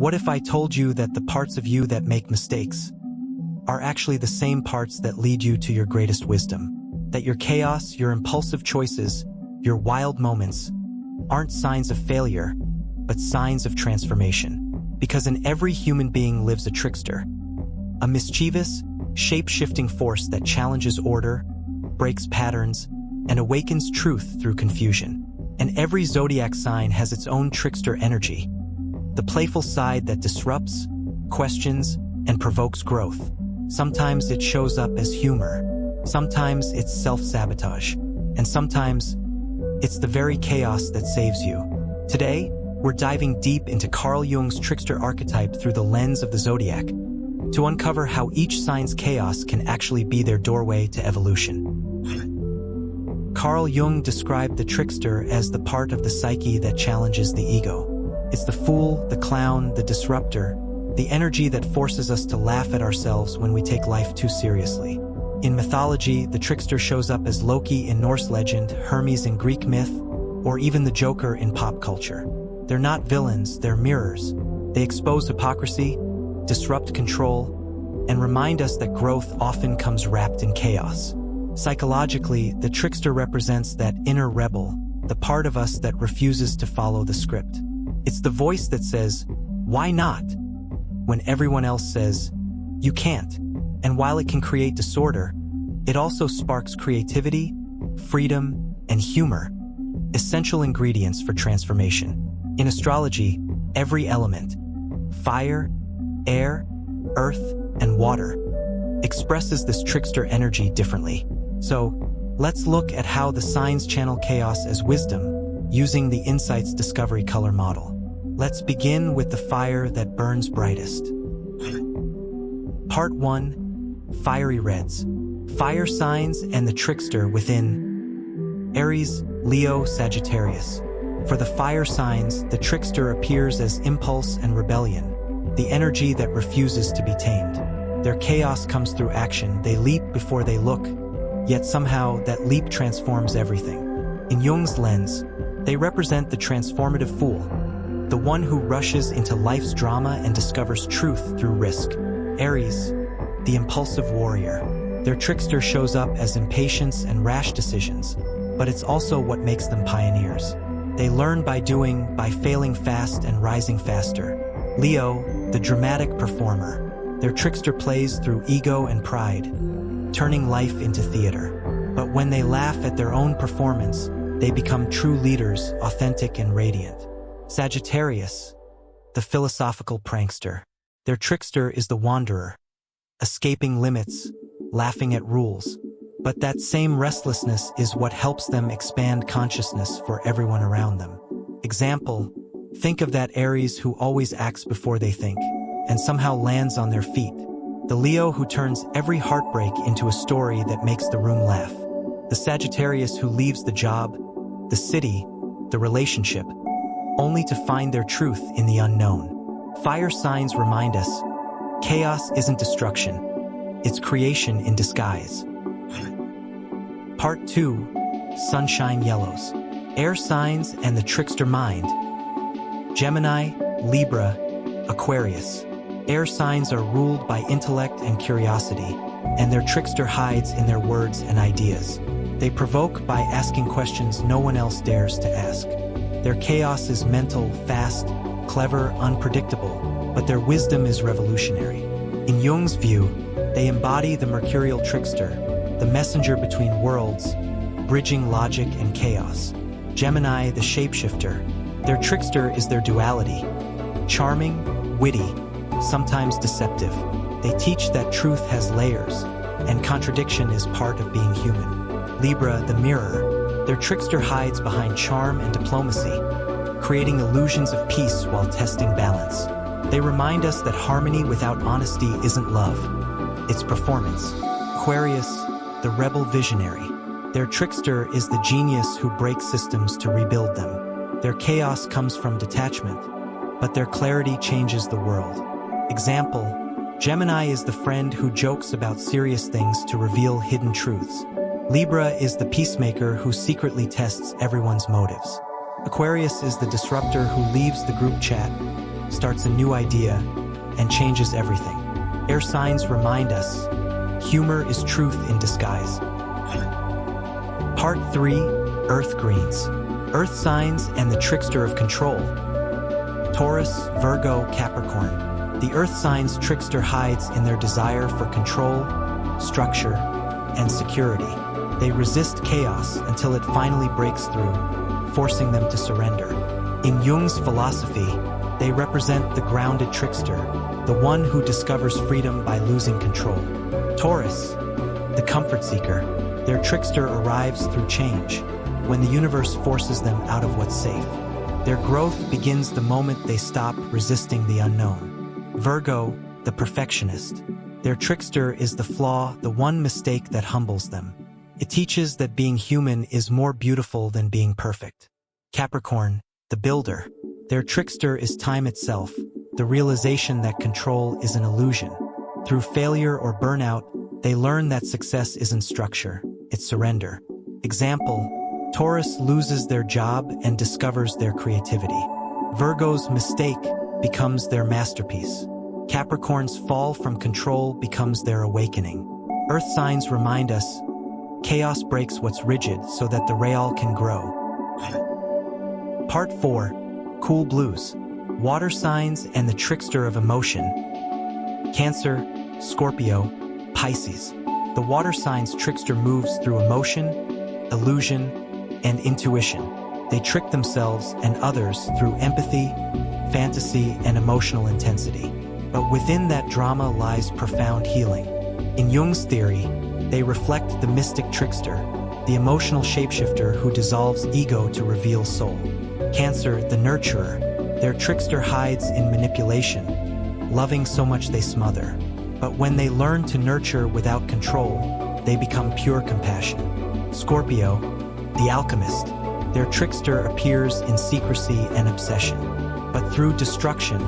What if I told you that the parts of you that make mistakes are actually the same parts that lead you to your greatest wisdom? That your chaos, your impulsive choices, your wild moments aren't signs of failure, but signs of transformation. Because in every human being lives a trickster, a mischievous, shape-shifting force that challenges order, breaks patterns, and awakens truth through confusion. And every zodiac sign has its own trickster energy, the playful side that disrupts, questions, and provokes growth. Sometimes it shows up as humor, sometimes it's self-sabotage, and sometimes it's the very chaos that saves you. Today, we're diving deep into Carl Jung's Trickster Archetype through the lens of the Zodiac, to uncover how each sign's chaos can actually be their doorway to evolution. Carl Jung described the trickster as the part of the psyche that challenges the ego. It's the fool, the clown, the disruptor, the energy that forces us to laugh at ourselves when we take life too seriously. In mythology, the trickster shows up as Loki in Norse legend, Hermes in Greek myth, or even the Joker in pop culture. They're not villains, they're mirrors. They expose hypocrisy, disrupt control, and remind us that growth often comes wrapped in chaos. Psychologically, the trickster represents that inner rebel, the part of us that refuses to follow the script. It's the voice that says, "Why not?" when everyone else says, "You can't." And while it can create disorder, it also sparks creativity, freedom, and humor, essential ingredients for transformation. In astrology, every element, fire, air, earth, and water, expresses this trickster energy differently. So, let's look at how the signs channel chaos as wisdom, using the Insights Discovery Color Model. Let's begin with the fire that burns brightest. Part 1. Fiery Reds. Fire signs and the trickster within. Aries, Leo, Sagittarius. For the fire signs, the trickster appears as impulse and rebellion, the energy that refuses to be tamed. Their chaos comes through action. They leap before they look, yet somehow that leap transforms everything. In Jung's lens, they represent the transformative fool, the one who rushes into life's drama and discovers truth through risk. Aries, the impulsive warrior. Their trickster shows up as impatience and rash decisions, but it's also what makes them pioneers. They learn by doing, by failing fast and rising faster. Leo, the dramatic performer. Their trickster plays through ego and pride, turning life into theater. But when they laugh at their own performance, they become true leaders, authentic and radiant. Sagittarius, the philosophical prankster. Their trickster is the wanderer, escaping limits, laughing at rules. But that same restlessness is what helps them expand consciousness for everyone around them. Example, think of that Aries who always acts before they think, and somehow lands on their feet. The Leo who turns every heartbreak into a story that makes the room laugh. The Sagittarius who leaves the job, the city, the relationship, only to find their truth in the unknown. Fire signs remind us, chaos isn't destruction, it's creation in disguise. Part 2. Sunshine Yellows. Air signs and the trickster mind. Gemini, Libra, Aquarius. Air signs are ruled by intellect and curiosity, and their trickster hides in their words and ideas. They provoke by asking questions no one else dares to ask. Their chaos is mental, fast, clever, unpredictable, but their wisdom is revolutionary. In Jung's view, they embody the mercurial trickster, the messenger between worlds, bridging logic and chaos. Gemini, the shapeshifter. Their trickster is their duality, charming, witty, sometimes deceptive. They teach that truth has layers, and contradiction is part of being human. Libra, the mirror. Their trickster hides behind charm and diplomacy, creating illusions of peace while testing balance. They remind us that harmony without honesty isn't love, it's performance. Aquarius, the rebel visionary. Their trickster is the genius who breaks systems to rebuild them. Their chaos comes from detachment, but their clarity changes the world. Example, Gemini is the friend who jokes about serious things to reveal hidden truths. Libra is the peacemaker who secretly tests everyone's motives. Aquarius is the disruptor who leaves the group chat, starts a new idea and changes everything. Air signs remind us, humor is truth in disguise. Part 3, Earth Greens. Earth signs and the trickster of control. Taurus, Virgo, Capricorn. The Earth signs' trickster hides in their desire for control, structure, and security. They resist chaos until it finally breaks through, forcing them to surrender. In Jung's philosophy, they represent the grounded trickster, the one who discovers freedom by losing control. Taurus, the comfort seeker. Their trickster arrives through change, when the universe forces them out of what's safe. Their growth begins the moment they stop resisting the unknown. Virgo, the perfectionist. Their trickster is the flaw, the one mistake that humbles them. It teaches that being human is more beautiful than being perfect. Capricorn, the builder. Their trickster is time itself, the realization that control is an illusion. Through failure or burnout, they learn that success isn't structure, it's surrender. Example, Taurus loses their job and discovers their creativity. Virgo's mistake becomes their masterpiece. Capricorn's fall from control becomes their awakening. Earth signs remind us, chaos breaks what's rigid so that the real can grow. Part 4, Cool Blues. Water signs and the trickster of emotion. Cancer, Scorpio, Pisces. The water signs' trickster moves through emotion, illusion, and intuition. They trick themselves and others through empathy, fantasy, and emotional intensity. But within that drama lies profound healing. In Jung's theory, they reflect the mystic trickster, the emotional shapeshifter who dissolves ego to reveal soul. Cancer, the nurturer. Their trickster hides in manipulation, loving so much they smother. But when they learn to nurture without control, they become pure compassion. Scorpio, the alchemist. Their trickster appears in secrecy and obsession. But through destruction,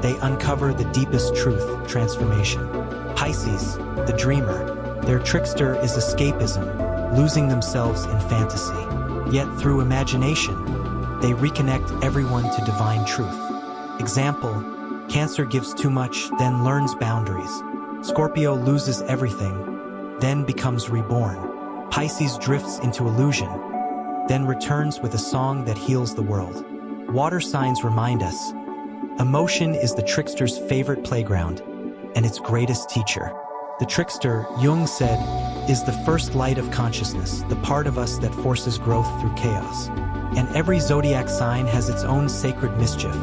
they uncover the deepest truth, transformation. Pisces, the dreamer. Their trickster is escapism, losing themselves in fantasy. Yet through imagination, they reconnect everyone to divine truth. Example, Cancer gives too much, then learns boundaries. Scorpio loses everything, then becomes reborn. Pisces drifts into illusion, then returns with a song that heals the world. Water signs remind us, emotion is the trickster's favorite playground and its greatest teacher. The trickster, Jung said, is the first light of consciousness, the part of us that forces growth through chaos. And every zodiac sign has its own sacred mischief,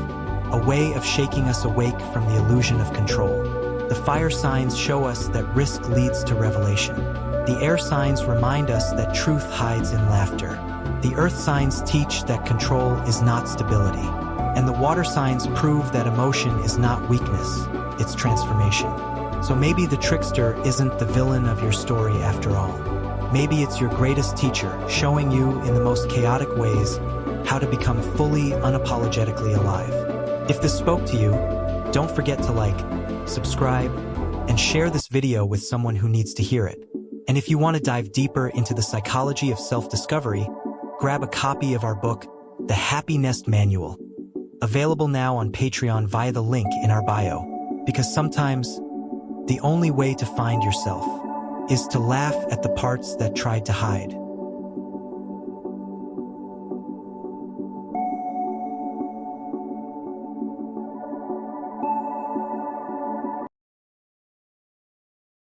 a way of shaking us awake from the illusion of control. The fire signs show us that risk leads to revelation. The air signs remind us that truth hides in laughter. The earth signs teach that control is not stability. And the water signs prove that emotion is not weakness, it's transformation. So maybe the trickster isn't the villain of your story after all. Maybe it's your greatest teacher, showing you in the most chaotic ways how to become fully, unapologetically alive. If this spoke to you, don't forget to like, subscribe, and share this video with someone who needs to hear it. And if you want to dive deeper into the psychology of self-discovery, grab a copy of our book, The Happy Nest Manual, available now on Patreon via the link in our bio. Because sometimes, the only way to find yourself is to laugh at the parts that tried to hide.